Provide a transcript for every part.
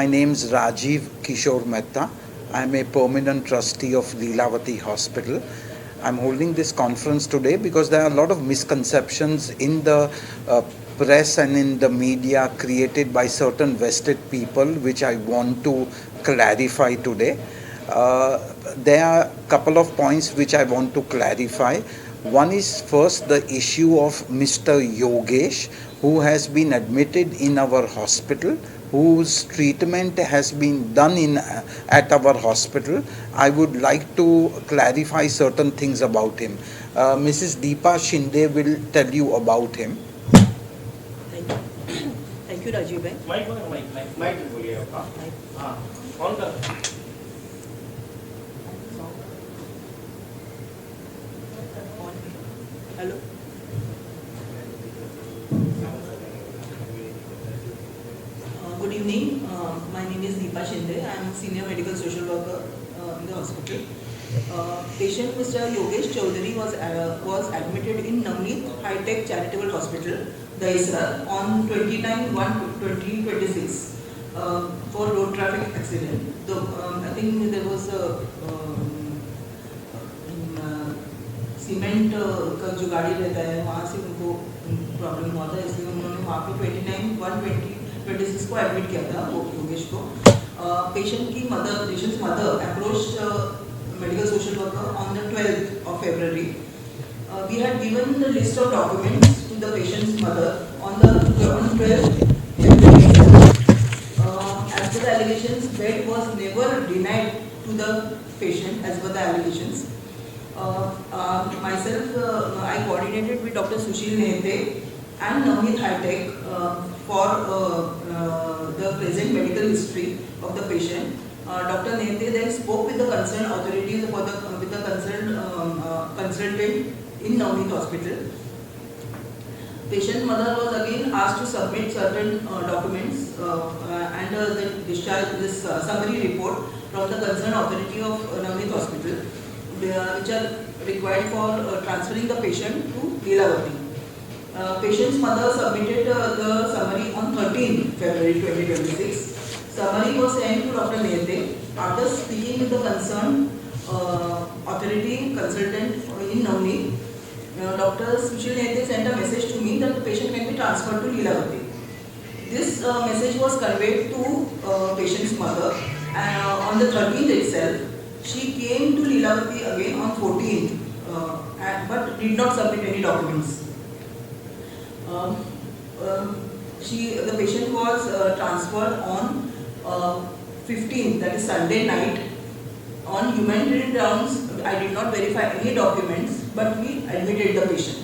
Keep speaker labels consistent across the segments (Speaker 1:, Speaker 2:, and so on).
Speaker 1: My name's Rajiv Kishore Mehta. I'm a permanent trustee of Leelavati Hospital. I'm holding this conference today because there are a lot of misconceptions in the press and in the media created by certain vested people, which I want to clarify today. There are a couple of points which I want to clarify. One is first the issue of Mr. Yogesh, who has been admitted in our hospital, whose treatment has been done at our hospital. I would like to clarify certain things about him. Mrs. Deepa Shinde will tell you about him.
Speaker 2: Thank you, Rajiv bhai.
Speaker 3: Mic बोलिए आपका हाँ कौन कर
Speaker 2: Hello. Good evening. My name is Deepa Shinde. I am a senior medical social worker in the hospital. Patient Mr. Yogesh Chaudhary was admitted in Navneet High Tech Charitable Hospital, Dahisar, on 29/1/2026 for road traffic accident. I think there was a cement का जो गाड़ी रहता है वहाँ से उनको problem हुआ था, इसलिए उन्होंने वहाँ पे 29/1/2026 को एडमिट किया था वो योगेश को. Patients mother approached medical social worker on the 12th of February. We had given the list of documents to the patient's mother on 12th February. As per the allegations, bed was never denied to the patient as per the allegations. Myself, I coordinated with Dr. Sushil Nehte and Navneet High Tech for the present medical history of the patient. Dr. Nehte then spoke with the concerned authorities with the concerned consultant in Navneet Hospital. Patient mother was again asked to submit certain documents and the discharge summary report from the concerned authority of Navneet Hospital, which are required for transferring the patient to Leelavati. Patient's mother submitted the summary on 13th February 2026. Summary was sent to Dr. Nehte. After speaking with the concerned authority consultant in Navneet, Dr. Sushil Nehte sent a message to me that the patient can be transferred to Leelavati. This message was conveyed to patient's mother, and on the 13th itself, she came to Leelavati again on 14th, but did not submit any documents. The patient was transferred on 15th, that is Sunday night. On humanitarian grounds, I did not verify any documents, but we admitted the patient.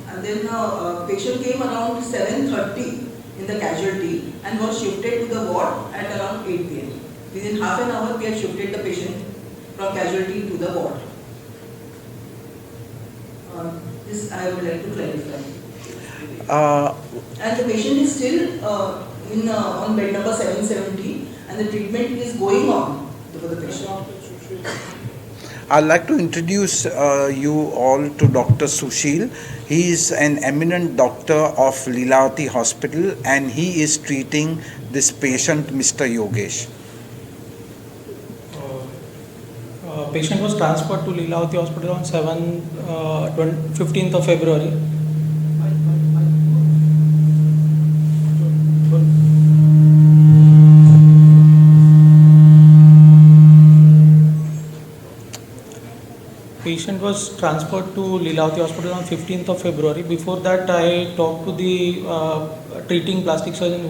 Speaker 2: And then patient came around 7:30 in the casualty and was shifted to the ward at around 8 p.m. Within half an hour, we had shifted the patient from casualty to the ward. This I would like to clarify. And the patient is still on bed number 770, and the treatment is going on for the patient.
Speaker 1: I'd like to introduce you all to Dr. Sushil. He is an eminent doctor of Leelavati Hospital, and he is treating this patient, Mr. Yogesh.
Speaker 4: Patient was transferred to Leelavati Hospital on 15th of February. Patient was transferred to Leelavati Hospital on 15th of February. Before that, I talked to the treating plastic surgeon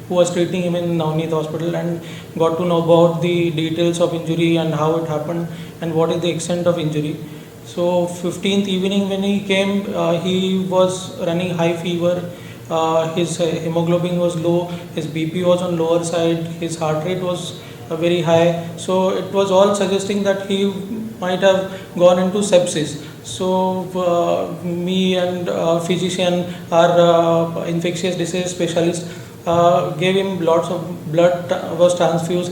Speaker 4: who was treating him in Navneet Hospital and got to know about the details of injury and how it happened and what is the extent of injury. So 15th evening when he came, he was running high fever. His hemoglobin was low, his BP was on lower side, his heart rate was very high. So it was all suggesting that he might have gone into sepsis. So me and physician, our infectious disease specialist, gave him lots of blood was transfused,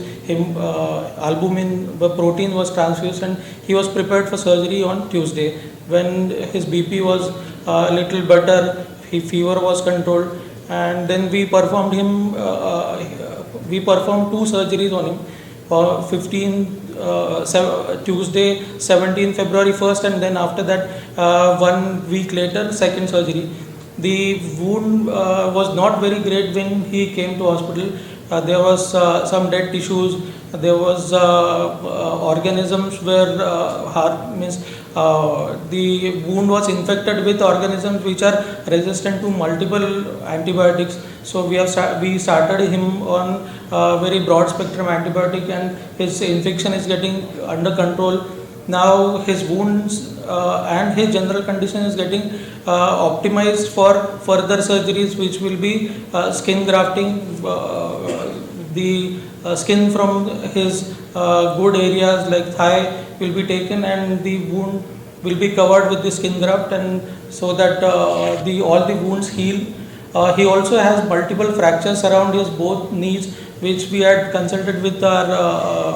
Speaker 4: albumin protein was transfused, and he was prepared for surgery on Tuesday. When his BP was a little better, his fever was controlled, and then we performed we performed two surgeries on him. Tuesday 17 February 1st, and then after that 1 week later second surgery. The wound was not very great when he came to hospital. There was some dead tissues. There was organisms where the wound was infected with organisms which are resistant to multiple antibiotics. So we started him on very broad spectrum antibiotic, and his infection is getting under control. Now his wounds and his general condition is getting optimized for further surgeries, which will be skin grafting. The skin from his good areas like thigh will be taken, and the wound will be covered with the skin graft, and so that all the wounds heal. He also has multiple fractures around his both knees, which we had consulted with our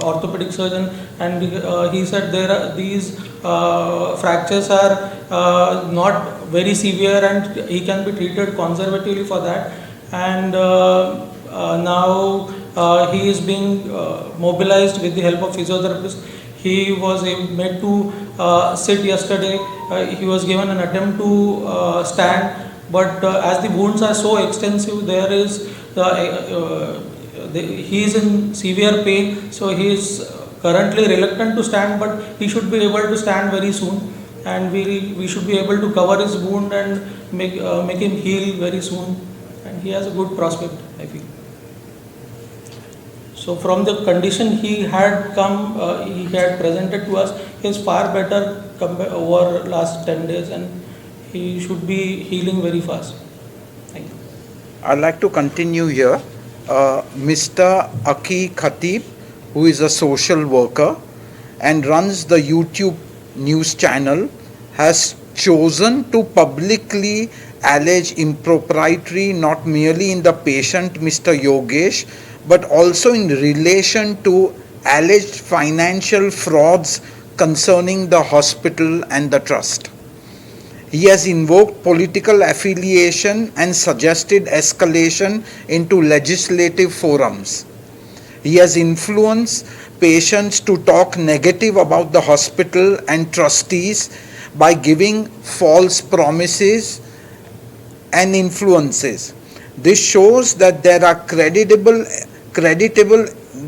Speaker 4: orthopedic surgeon, and he said these fractures are not very severe, and he can be treated conservatively for that. And now he is being mobilized with the help of physiotherapists. He was made to sit yesterday. He was given an attempt to stand, but as the wounds are so extensive, he is in severe pain, so he is currently reluctant to stand, but he should be able to stand very soon, and we should be able to cover his wound and make him heal very soon, and he has a good prospect, I feel. So from the condition he had presented to us, he is far better over last 10 days, and he should be healing very fast. Thank you.
Speaker 1: I'd like to continue here. Mr. Aki Khatib, who is a social worker and runs the YouTube news channel, has chosen to publicly allege impropriety not merely in the patient, Mr. Yogesh, but also in relation to alleged financial frauds concerning the hospital and the trust. He has invoked political affiliation and suggested escalation into legislative forums. He has influenced patients to talk negative about the hospital and trustees by giving false promises and influences. This shows that there are creditable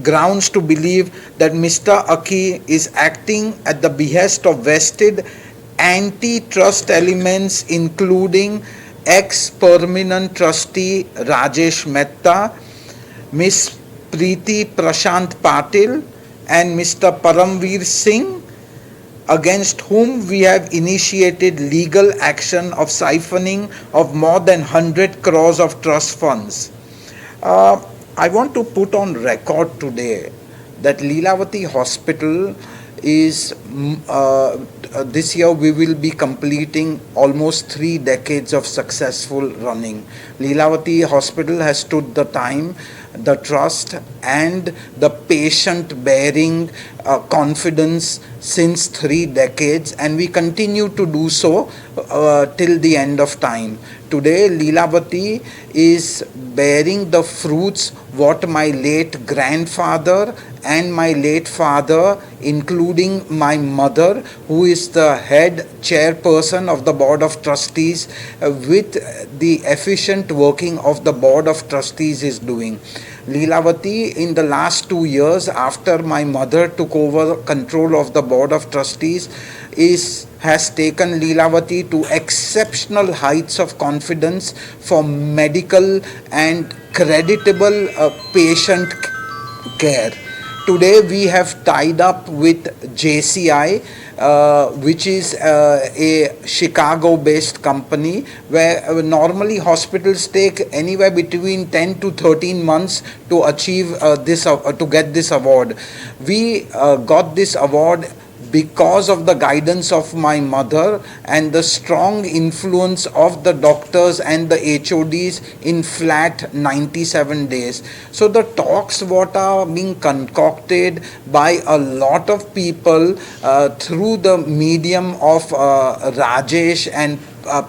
Speaker 1: grounds to believe that Mr. Aki is acting at the behest of vested anti-trust elements, including ex-permanent trustee Rajesh Mehta, Ms. Preeti Prashant Patil, and Mr. Paramveer Singh, against whom we have initiated legal action of siphoning of more than 100 crores of trust funds. I want to put on record today that Lilavati Hospital is this year we will be completing almost 3 decades of successful running. Lilavati Hospital has stood the time, the trust and the patient bearing confidence since 3 decades, and we continue to do so till the end of time. Today Lilavati is bearing the fruits what my late grandfather and my late father, including my mother, who is the head chairperson of the Board of Trustees, with the efficient working of the Board of Trustees is doing. Lilavati, in the last 2 years, after my mother took over control of the Board of Trustees, has taken Lilavati to exceptional heights of confidence for medical and creditable patient care. Today we have tied up with JCI, which is a Chicago-based company, where normally hospitals take anywhere between 10 to 13 months to achieve to get this award. We got this award because of the guidance of my mother and the strong influence of the doctors and the HODs in flat 97 days. So the talks what are being concocted by a lot of people through the medium of Rajesh and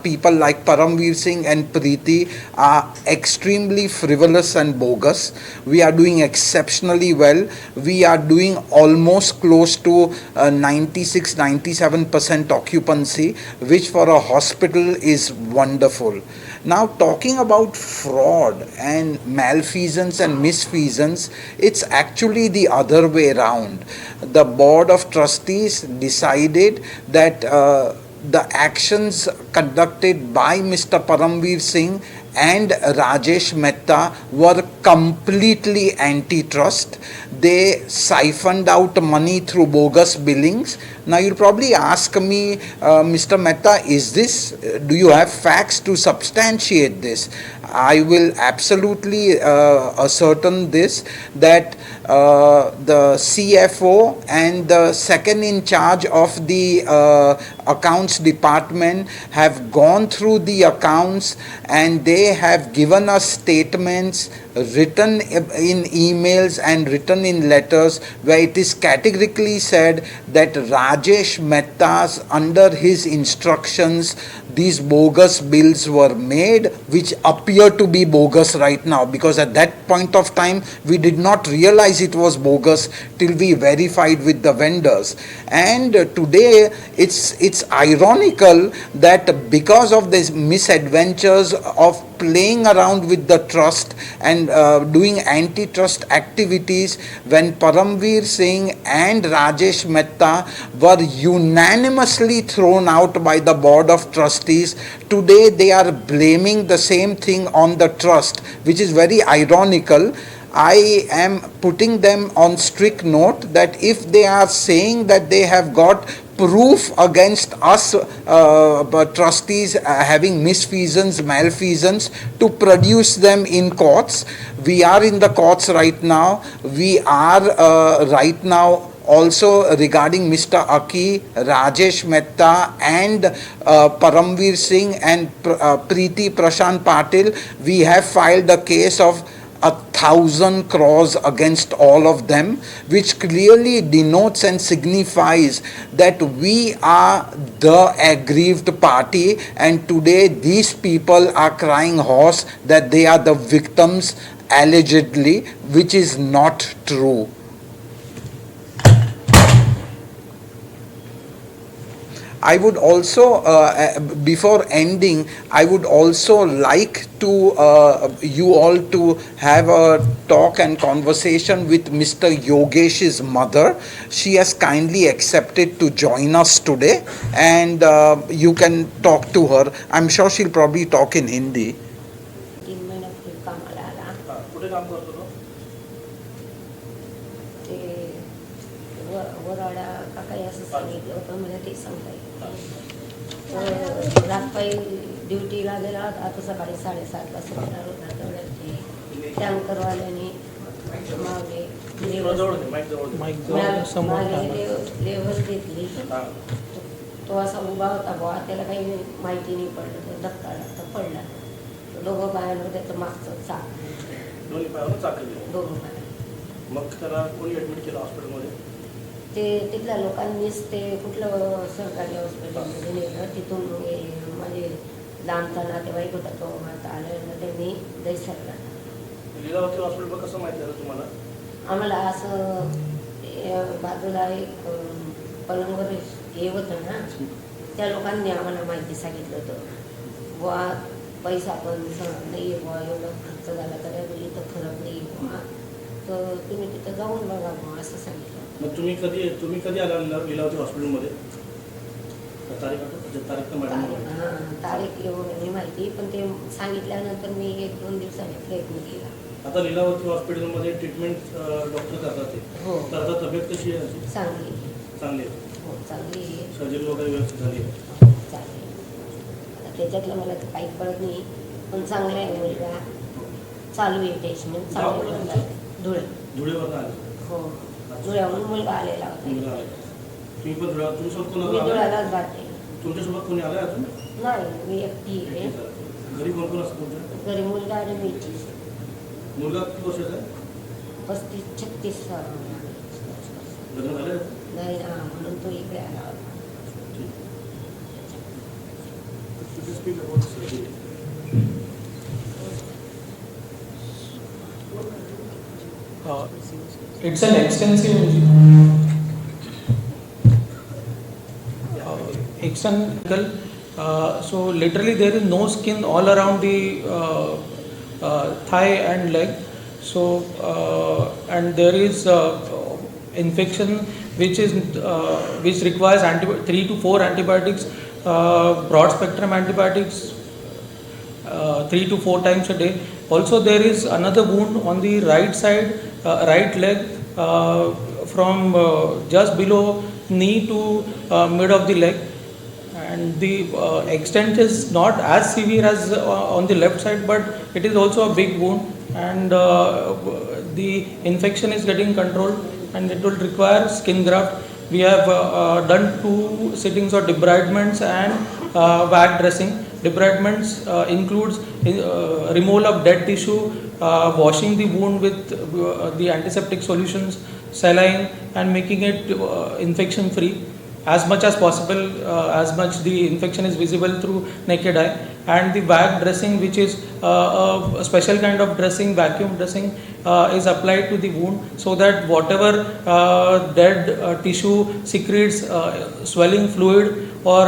Speaker 1: people like Paramveer Singh and Preeti are extremely frivolous and bogus. We are doing exceptionally well. We are doing almost close to 96-97% occupancy, which for a hospital is wonderful. Now, talking about fraud and malfeasance and misfeasance, it's actually the other way around. The Board of Trustees decided that the actions conducted by Mr. Paramveer Singh and Rajesh Mehta were completely antitrust. They siphoned out money through bogus billings. Now you'll probably ask me, Mr. Mehta, do you have facts to substantiate this? I will absolutely ascertain this, that the CFO and the second in charge of the accounts department have gone through the accounts, and they have given us statements written in emails and written in letters where it is categorically said that Rajesh Mehta's, under his instructions, these bogus bills were made, which appear to be bogus right now, because at that point of time we did not realize it was bogus till we verified with the vendors. And today it's ironical that because of these misadventures of playing around with the trust and doing antitrust activities, when Paramveer Singh and Rajesh Mehta were unanimously thrown out by the Board of Trustees, today they are blaming the same thing on the trust, which is very ironical. I am putting them on strict note that if they are saying that they have got proof against us trustees having misfeasance, malfeasance, to produce them in courts. We are in the courts right now. We are right now also regarding Mr. Aki, Rajesh Mehta and Paramveer Singh and Preeti Prashant Patil. We have filed a case of 1,000 crores against all of them, which clearly denotes and signifies that we are the aggrieved party, and today these people are crying hoarse that they are the victims allegedly, which is not true. I would also, before ending, I would also like to you all to have a talk and conversation with Mr. Yogesh's mother. She has kindly accepted to join us today, and you can talk to her. I'm sure she'll probably talk in Hindi.
Speaker 5: 3 महिन्यापूर्वी कामाला आला.
Speaker 3: कुठे काम करतो तो?
Speaker 5: ते वराडा का काही असं सांगितलं होतं, मला ते सांगता येईल. रातपाई ड्युटीला गेला होता, आता सकाळी 7:30ला सुटणार होता. तेवढ्यात ते टँकरवाल्याने मागे लेवल घेतली. तो असा उभा होता बुवा, त्याला काही माहिती नाही पडलं, तो धक्का पडला. दोघं पायावर त्याचं मागचं चाक,
Speaker 3: दोन्ही पायावर चाकरी.
Speaker 5: दोघं पाय.
Speaker 3: मग त्याला कोणी ऍडमिट केलं हॉस्पिटलमध्ये?
Speaker 5: ते तिथल्या लोकांनीच ते कुठलं सरकारी हॉस्पिटलमध्ये नेलं. तिथून माझे लांबचा नातेवाईक होता, तो आता आल्यानंतर त्यांनी दैसरला.
Speaker 3: लीलावती हॉस्पिटल कसं माहिती झालं तुम्हाला?
Speaker 5: आम्हाला असं बाजूला एक पलंगवर हे होतं ना, त्या लोकांनी आम्हाला माहिती सांगितलं होतं बुवा, पैसा पण नाही आहे बुवा, एवढं खर्च झाला तर इथं फरक नाही बुवा, तर तुम्ही तिथं जाऊन बघा बुवा, असं सांगितलं.
Speaker 3: मग तुम्ही कधी आला लीलावती हॉस्पिटलमध्ये? तारीख मॅडम?
Speaker 5: हां, तारीख एवढं नाही माहिती, पण ते सांगितल्यानंतर मी 1-2 दिवसांनी प्रयत्न केला.
Speaker 3: आता लीलावती हॉस्पिटलमध्ये ट्रीटमेंट डॉक्टर करतात ते.
Speaker 5: हो.
Speaker 3: तर आता तब्येत कशी आहे?
Speaker 5: चांगली
Speaker 3: चांगली आहे.
Speaker 5: हो, चांगली आहे.
Speaker 3: सर्जरी वगैरे व्यवस्थित झाली आहे?
Speaker 5: चांगली. आता त्याच्यातलं मला तर काही कळत नाही, पण चांगला आहे मुलगा. चालू आहे ट्रीटमेंट, चांगलं.
Speaker 3: धुळेवरून आले?
Speaker 5: हो, धुळ्याहून मुलगा आलेला होता.
Speaker 3: मुलगा आले. तुम्ही पण तुमच्यासोबत कोण
Speaker 5: मी
Speaker 3: आलं?
Speaker 5: धुळ्यालाच राहते.
Speaker 3: तुमच्यासोबत कोणी आलं अजून?
Speaker 5: नाही, मी एकटी आहे.
Speaker 3: घरी कोण कोण असतं तुमच्या?
Speaker 5: घरी मुलगा आणि मीची.
Speaker 3: मुलगा किती वर्षाचा आहे?
Speaker 5: 35-36
Speaker 3: लग्न झालं?
Speaker 5: नाही ना, म्हणून तो इकडे आला होता.
Speaker 4: It's an extensive external. So literally there is no skin all around the thigh and leg. So and there is infection which requires 3 to 4 antibiotics, broad spectrum antibiotics, 3 to 4 times a day. Also there is another wound on the right side, right leg, from just below knee to mid of the leg, and the extent is not as severe as on the left side, but it is also a big wound, and the infection is getting controlled, and it will require skin graft. We have done 2 sittings of debridements and vac dressing. Debridements includes removal of dead tissue, washing the wound with the antiseptic solutions, saline, and making it infection free as much as possible, as much the infection is visible through naked eye. And the vac dressing, which is a special kind of dressing, vacuum dressing, is applied to the wound, so that whatever dead tissue secretes swelling fluid or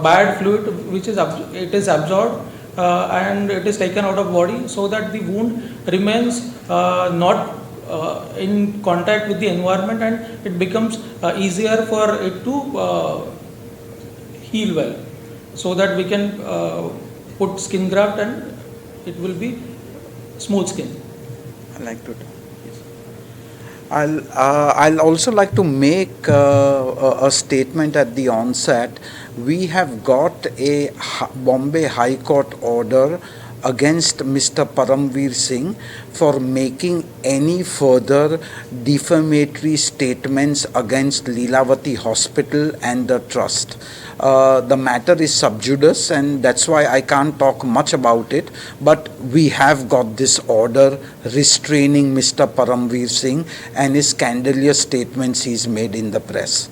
Speaker 4: bad fluid, which is it is absorbed and it is taken out of body, so that the wound remains not in contact with the environment, and it becomes easier for it to heal well, so that we can put skin graft and it will be smooth skin.
Speaker 1: I like to. Yes. I'll also like to make a statement at the onset. We have got a Bombay High Court order against Mr. Paramveer Singh for making any further defamatory statements against Lilavati Hospital and the trust. The matter is sub judice, and that's why I can't talk much about it, but we have got this order restraining Mr. Paramveer Singh and his scandalous statements he's made in the press.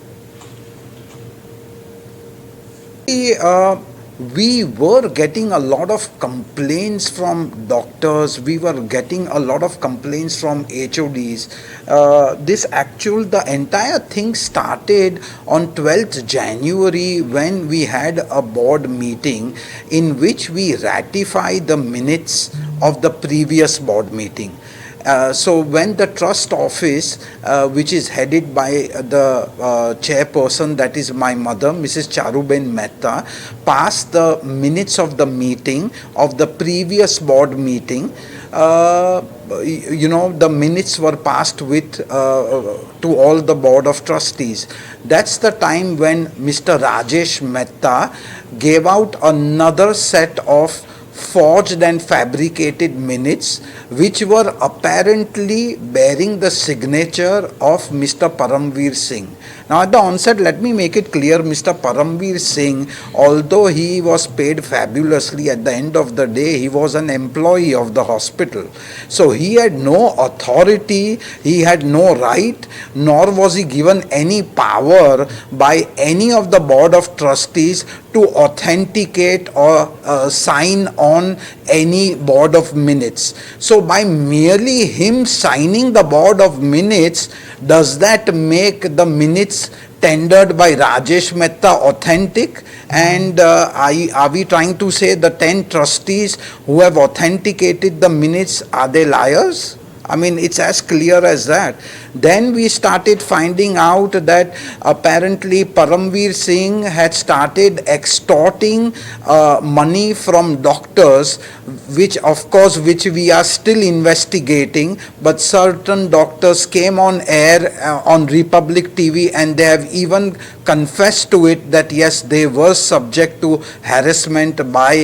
Speaker 1: We were getting a lot of complaints from doctors. We were getting a lot of complaints from HODs. The entire thing started on 12th January when we had a board meeting in which we ratified the minutes of the previous board meeting. So when the trust office, which is headed by the chairperson, that is my mother, Mrs. Charuben Mehta, passed the minutes of the meeting of the previous board meeting, the minutes were passed with to all the board of trustees. That's the time when Mr. Rajesh Mehta gave out another set of forged and fabricated minutes, which were apparently bearing the signature of Mr. Paramveer Singh. Now at the onset, let me make it clear, Mr. Paramveer Singh, although he was paid fabulously, at the end of the day, he was an employee of the hospital. So he had no authority, he had no right, nor was he given any power by any of the board of trustees to authenticate or sign on any board of minutes. So by merely him signing the board of minutes, does that make the minutes tendered by Rajesh Mehta authentic? And are we trying to say the 10 trustees who have authenticated the minutes, are they liars? I mean, it's as clear as that. Then we started finding out that apparently Paramveer Singh had started extorting money from doctors, which we are still investigating, but certain doctors came on air on Republic TV and they have even confessed to it that yes, they were subject to harassment by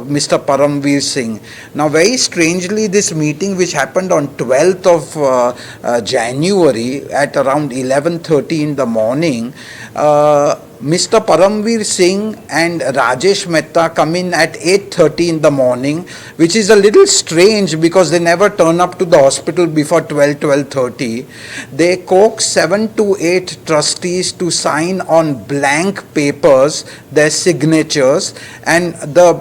Speaker 1: Mr. Paramveer Singh. Now very strangely, this meeting which happened on 12th of January at around 11:30 in the morning, Mr. Paramveer Singh and Rajesh Mehta come in at 8:30 in the morning, which is a little strange because they never turn up to the hospital before 12:30. They coax 7 to 8 trustees to sign on blank papers their signatures, and the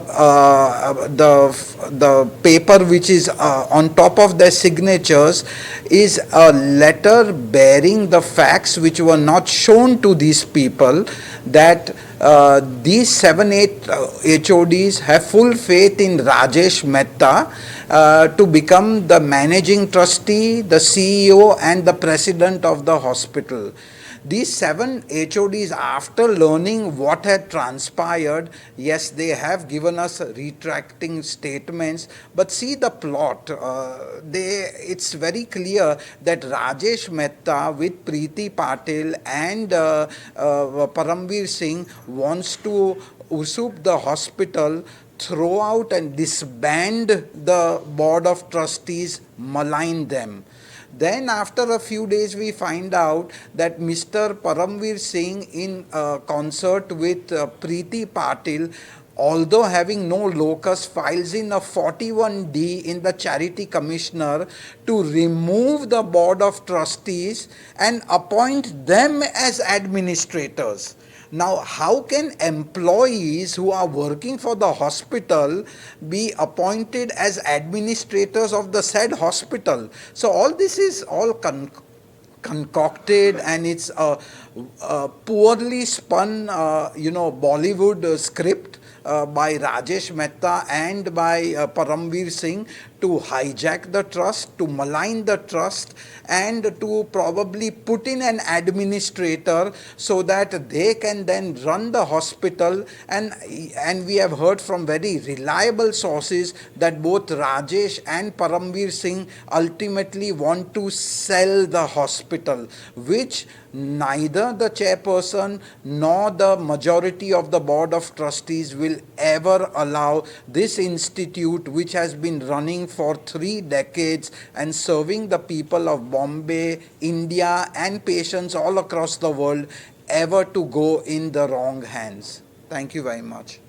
Speaker 1: paper which is on top of their signatures is a letter bearing the facts which were not shown to these people, that these 7-8 HODs have full faith in Rajesh Mehta to become the managing trustee, the CEO and the president of the hospital. These 7 HODs, after learning what had transpired, yes, they have given us retracting statements, but see the plot. It's very clear that Rajesh Mehta with Preeti Patil and Paramveer Singh wants to usurp the hospital, throw out and disband the board of trustees, malign them. Then after a few days we find out that Mr. Paramveer Singh, in concert with Preeti Patil, although having no locus, files in a 41D in the Charity Commissioner to remove the board of trustees and appoint them as administrators. Now, how can employees who are working for the hospital be appointed as administrators of the said hospital? So all this is all concocted, and it's a poorly spun, Bollywood script by Rajesh Mehta and by Paramveer Singh to hijack the trust, to malign the trust, and to probably put in an administrator so that they can then run the hospital. And we have heard from very reliable sources that both Rajesh and Paramveer Singh ultimately want to sell the hospital, which neither the chairperson nor the majority of the board of trustees will ever allow. This institute, which has been running for 3 decades and serving the people of Bombay, India and patients all across the world, ever to go in the wrong hands. Thank you very much.